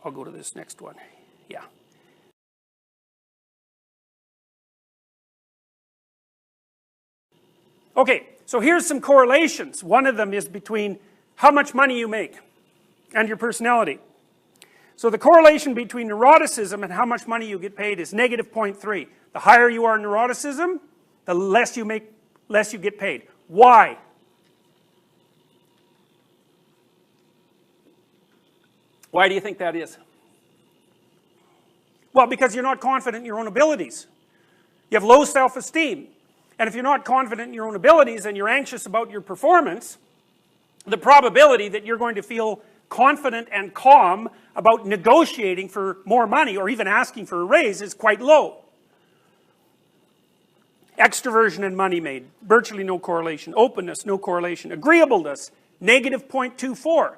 I'll go to this next one. Yeah. Okay, so here's some correlations. One of them is between how much money you make and your personality. So the correlation between neuroticism and how much money you get paid is negative 0.3. The higher you are in neuroticism, the less you make, less you get paid. Why? Why do you think that is? Well, because you're not confident in your own abilities. You have low self-esteem. And if you're not confident in your own abilities and you're anxious about your performance, the probability that you're going to feel confident and calm about negotiating for more money or even asking for a raise is quite low. Extroversion and money made, virtually no correlation. Openness, no correlation. Agreeableness, negative 0.24.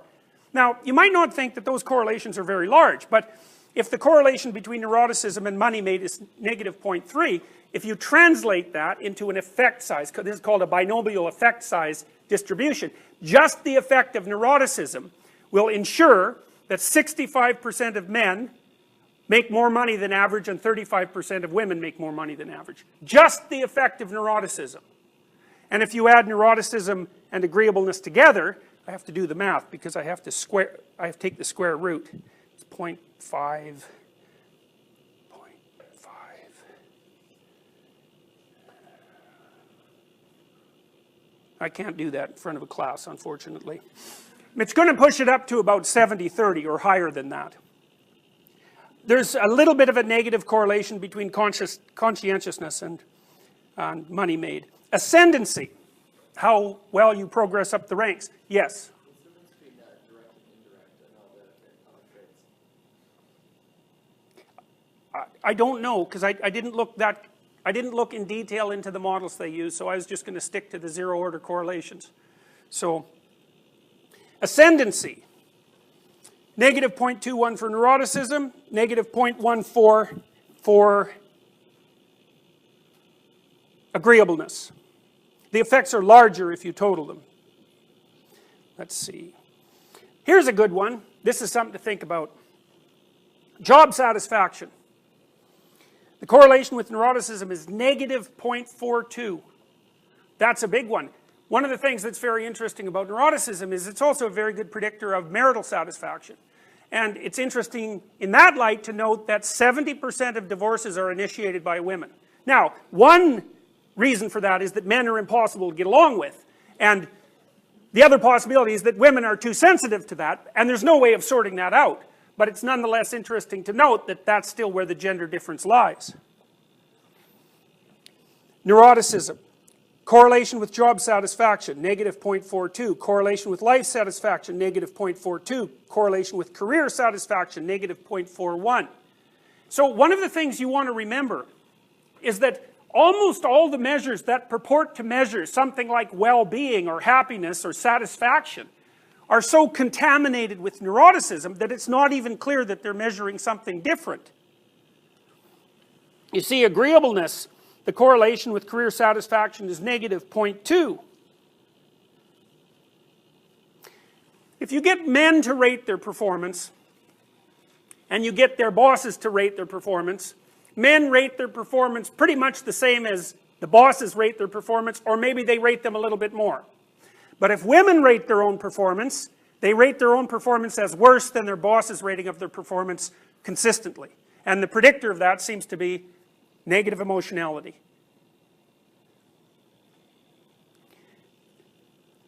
Now, you might not think that those correlations are very large, but if the correlation between neuroticism and money made is negative 0.3, if you translate that into an effect size, this is called a binomial effect size distribution, just the effect of neuroticism will ensure that 65% of men make more money than average and 35% of women make more money than average. Just the effect of neuroticism. And if you add neuroticism and agreeableness together, I have to do the math because I have to take the square root. It's 0.5. I can't do that in front of a class, unfortunately. It's going to push it up to about 70-30 or higher than that. There's a little bit of a negative correlation between conscientiousness and money made. Ascendancy, how well you progress up the ranks. Yes? I don't know, because I didn't look in detail into the models they use, so I was just going to stick to the zero order correlations. So, ascendancy, negative 0.21 for neuroticism, negative 0.14 for agreeableness. The effects are larger if you total them. Let's see. Here's a good one. This is something to think about. Job satisfaction. The correlation with neuroticism is negative 0.42. That's a big one. One of the things that's very interesting about neuroticism is it's also a very good predictor of marital satisfaction. And it's interesting in that light to note that 70% of divorces are initiated by women. Now, one reason for that is that men are impossible to get along with. And the other possibility is that women are too sensitive to that, and there's no way of sorting that out. But it's nonetheless interesting to note that that's still where the gender difference lies. Neuroticism. Correlation with job satisfaction, negative 0.42. Correlation with life satisfaction, negative 0.42. Correlation with career satisfaction, negative 0.41. So one of the things you want to remember is that almost all the measures that purport to measure something like well-being or happiness or satisfaction are so contaminated with neuroticism that it's not even clear that they're measuring something different. You see, agreeableness, the correlation with career satisfaction is negative 0.2. If you get men to rate their performance, and you get their bosses to rate their performance, men rate their performance pretty much the same as the bosses rate their performance, or maybe they rate them a little bit more. But if women rate their own performance, they rate their own performance as worse than their boss's rating of their performance consistently. And the predictor of that seems to be negative emotionality.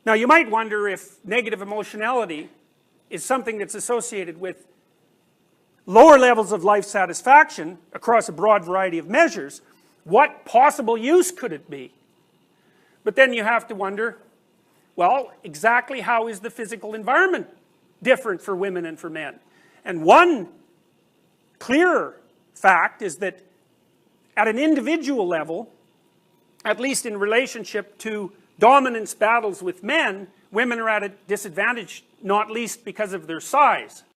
Now you might wonder if negative emotionality is something that's associated with lower levels of life satisfaction across a broad variety of measures. What possible use could it be? But then you have to wonder, well, exactly how is the physical environment different for women and for men? And one clear fact is that at an individual level, at least in relationship to dominance battles with men, women are at a disadvantage, not least because of their size.